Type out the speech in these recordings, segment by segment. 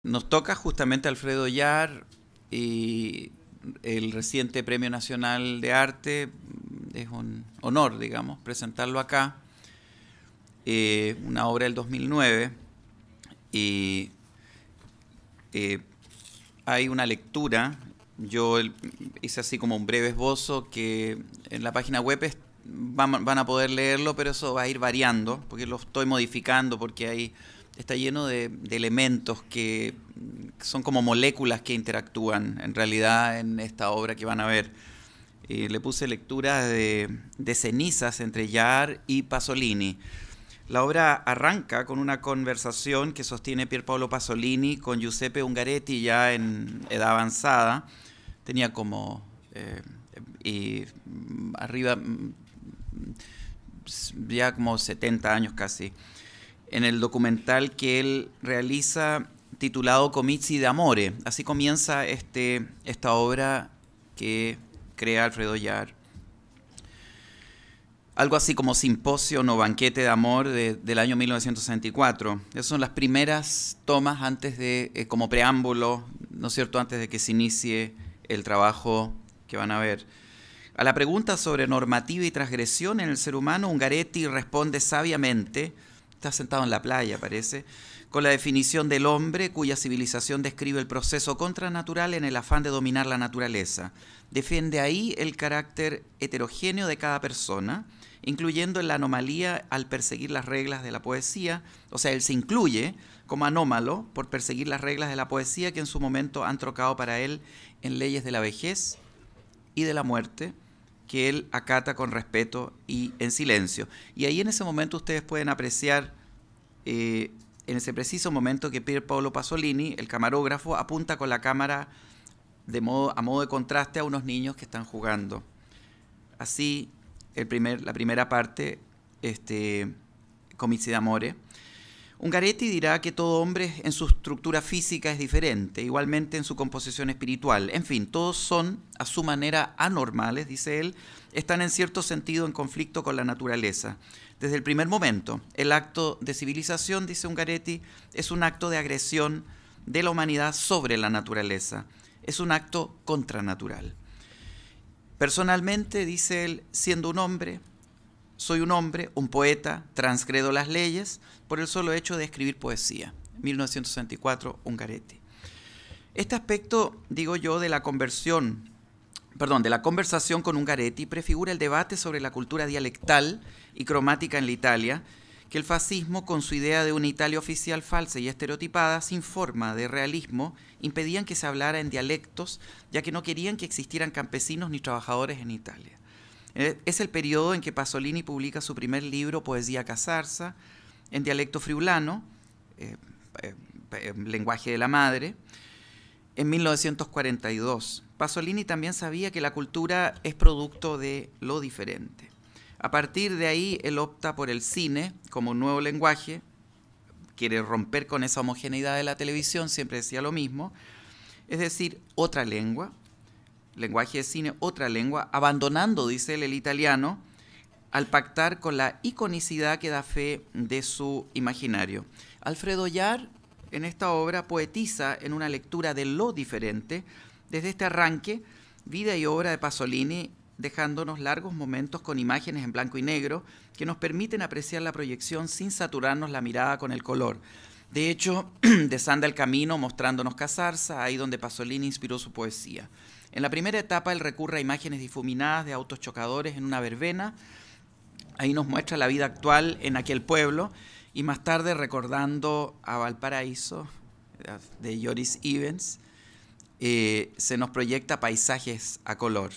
Nos toca justamente Alfredo Yar y el reciente Premio Nacional de Arte. Es un honor, digamos, presentarlo acá. Una obra del 2009 y eh, hay una lectura. Yo hice así como un breve esbozo que en la página web van a poder leerlo, pero eso va a ir variando porque lo estoy modificando porque está lleno de elementos que son como moléculas que interactúan en realidad en esta obra que van a ver. Le puse lecturas de cenizas entre Yar y Pasolini. La obra arranca con una conversación que sostiene Pier Paolo Pasolini con Giuseppe Ungaretti ya en edad avanzada. Tenía como y arriba ya como 70 años casi. En el documental que él realiza titulado Comizi d'Amore. Así comienza esta obra que crea Alfredo Yar. Algo así como Simposio o Banquete de Amor del año 1964. Esas son las primeras tomas antes de, como preámbulo, ¿no es cierto?, antes de que se inicie el trabajo que van a ver. A la pregunta sobre normativa y transgresión en el ser humano, Ungaretti responde sabiamente, está sentado en la playa parece, con la definición del hombre cuya civilización describe el proceso contranatural en el afán de dominar la naturaleza. Defiende ahí el carácter heterogéneo de cada persona, incluyendo en la anomalía al perseguir las reglas de la poesía, o sea, él se incluye como anómalo por perseguir las reglas de la poesía que en su momento han trocado para él en leyes de la vejez y de la muerte, que él acata con respeto y en silencio. Y ahí en ese momento ustedes pueden apreciar, en ese preciso momento, que Pier Paolo Pasolini, el camarógrafo, apunta con la cámara a modo de contraste a unos niños que están jugando. Así, la primera parte, Comici d'Amore. Ungaretti dirá que todo hombre en su estructura física es diferente, igualmente en su composición espiritual. En fin, todos son a su manera anormales, dice él, están en cierto sentido en conflicto con la naturaleza. Desde el primer momento, el acto de civilización, dice Ungaretti, es un acto de agresión de la humanidad sobre la naturaleza. Es un acto contranatural. Personalmente, dice él, siendo un hombre, soy un hombre, un poeta, transgredo las leyes por el solo hecho de escribir poesía. 1964, Ungaretti. Este aspecto, digo yo, de la conversación con Ungaretti prefigura el debate sobre la cultura dialectal y cromática en la Italia, que el fascismo, con su idea de una Italia oficial falsa y estereotipada, sin forma de realismo, impedían que se hablara en dialectos, ya que no querían que existieran campesinos ni trabajadores en Italia. Es el periodo en que Pasolini publica su primer libro, Poesía Casarsa, en dialecto friulano, lenguaje de la madre, en 1942. Pasolini también sabía que la cultura es producto de lo diferente. A partir de ahí, él opta por el cine como un nuevo lenguaje, quiere romper con esa homogeneidad de la televisión, siempre decía lo mismo, es decir, otra lengua, lenguaje de cine, otra lengua, abandonando, dice él, el italiano, al pactar con la iconicidad que da fe de su imaginario. Alfredo Yar, en esta obra, poetiza en una lectura de lo diferente, desde este arranque, vida y obra de Pasolini, dejándonos largos momentos con imágenes en blanco y negro que nos permiten apreciar la proyección sin saturarnos la mirada con el color. De hecho, desanda el camino mostrándonos Casarsa, ahí donde Pasolini inspiró su poesía. En la primera etapa él recurre a imágenes difuminadas de autos chocadores en una verbena. Ahí nos muestra la vida actual en aquel pueblo y más tarde, recordando a Valparaíso de Joris Ivens, se nos proyecta paisajes a color.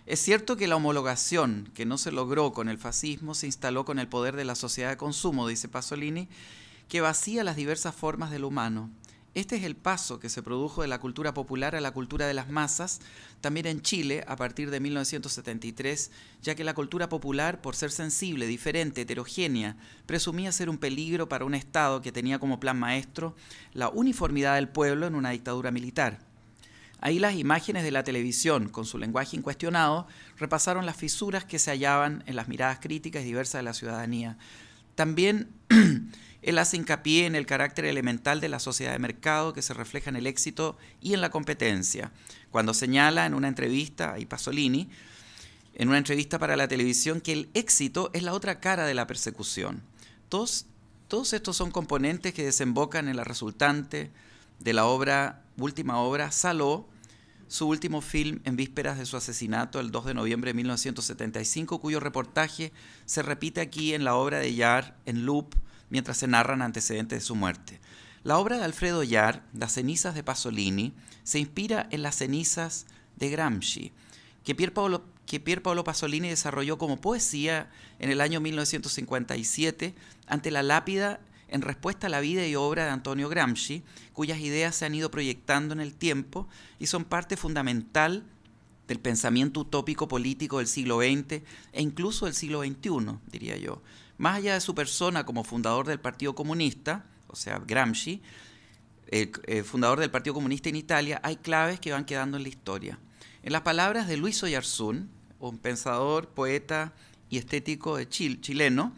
Es cierto que la homologación que no se logró con el fascismo se instaló con el poder de la sociedad de consumo, dice Pasolini, que vacía las diversas formas del humano. Este es el paso que se produjo de la cultura popular a la cultura de las masas, también en Chile, a partir de 1973, ya que la cultura popular, por ser sensible, diferente, heterogénea, presumía ser un peligro para un Estado que tenía como plan maestro la uniformidad del pueblo en una dictadura militar. Ahí las imágenes de la televisión, con su lenguaje incuestionado, repasaron las fisuras que se hallaban en las miradas críticas y diversas de la ciudadanía. También él hace hincapié en el carácter elemental de la sociedad de mercado que se refleja en el éxito y en la competencia, cuando señala en una entrevista a Pasolini, en una entrevista para la televisión, que el éxito es la otra cara de la persecución. Todos estos son componentes que desembocan en la resultante de la última obra, Saló, su último film en vísperas de su asesinato el 2 de noviembre de 1975, cuyo reportaje se repite aquí en la obra de Yar en loop mientras se narran antecedentes de su muerte. La obra de Alfredo Yar, Las cenizas de Pasolini, se inspira en las cenizas de Gramsci, que Pier Paolo Pasolini desarrolló como poesía en el año 1957 ante la lápida en respuesta a la vida y obra de Antonio Gramsci, cuyas ideas se han ido proyectando en el tiempo y son parte fundamental del pensamiento utópico político del siglo XX e incluso del siglo XXI, diría yo. Más allá de su persona como fundador del Partido Comunista, o sea, Gramsci, fundador del Partido Comunista en Italia, hay claves que van quedando en la historia. En las palabras de Luis Oyarzún, un pensador, poeta y estético chileno,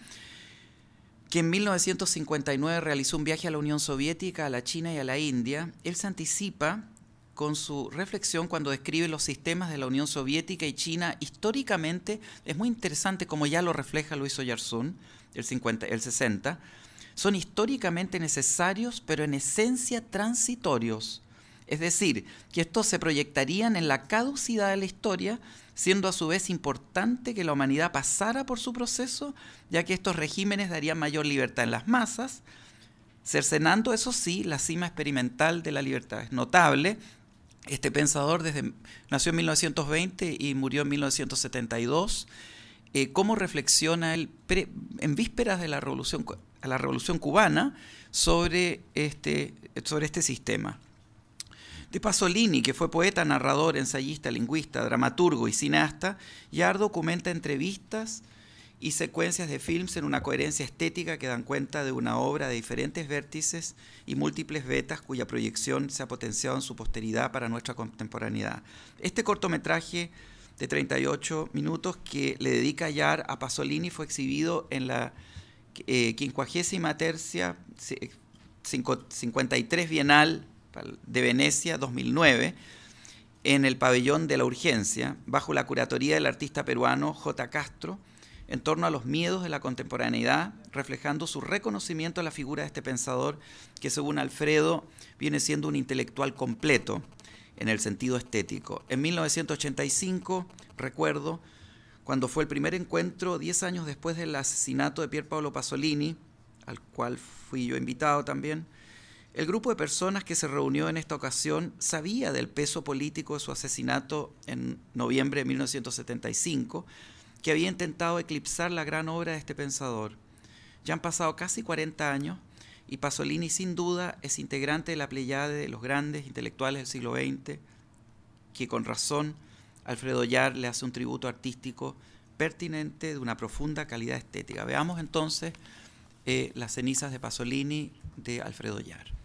que en 1959 realizó un viaje a la Unión Soviética, a la China y a la India, él se anticipa con su reflexión cuando describe los sistemas de la Unión Soviética y China históricamente. Es muy interesante como ya lo refleja Luis Oyarzún, el 60, son históricamente necesarios, pero en esencia transitorios. Es decir, que estos se proyectarían en la caducidad de la historia, siendo a su vez importante que la humanidad pasara por su proceso, ya que estos regímenes darían mayor libertad en las masas, cercenando, eso sí, la cima experimental de la libertad. Es notable, este pensador nació en 1920 y murió en 1972, cómo reflexiona él en vísperas de la revolución cubana sobre este sistema. De Pasolini, que fue poeta, narrador, ensayista, lingüista, dramaturgo y cineasta, Yar documenta entrevistas y secuencias de films en una coherencia estética que dan cuenta de una obra de diferentes vértices y múltiples vetas cuya proyección se ha potenciado en su posteridad para nuestra contemporaneidad. Este cortometraje de 38 minutos que le dedica Yar a Pasolini fue exhibido en la 53ª 53 Bienal de Venecia 2009 en el Pabellón de la Urgencia, bajo la curatoría del artista peruano J. Castro, en torno a los miedos de la contemporaneidad, reflejando su reconocimiento a la figura de este pensador que, según Alfredo, viene siendo un intelectual completo en el sentido estético. En 1985, recuerdo, cuando fue el primer encuentro, 10 años después del asesinato de Pier Paolo Pasolini, al cual fui yo invitado también, el grupo de personas que se reunió en esta ocasión sabía del peso político de su asesinato en noviembre de 1975, que había intentado eclipsar la gran obra de este pensador. Ya han pasado casi 40 años y Pasolini sin duda es integrante de la pleyade de los grandes intelectuales del siglo XX, que con razón Alfredo Yar le hace un tributo artístico pertinente de una profunda calidad estética. Veamos entonces Las cenizas de Pasolini de Alfredo Yar.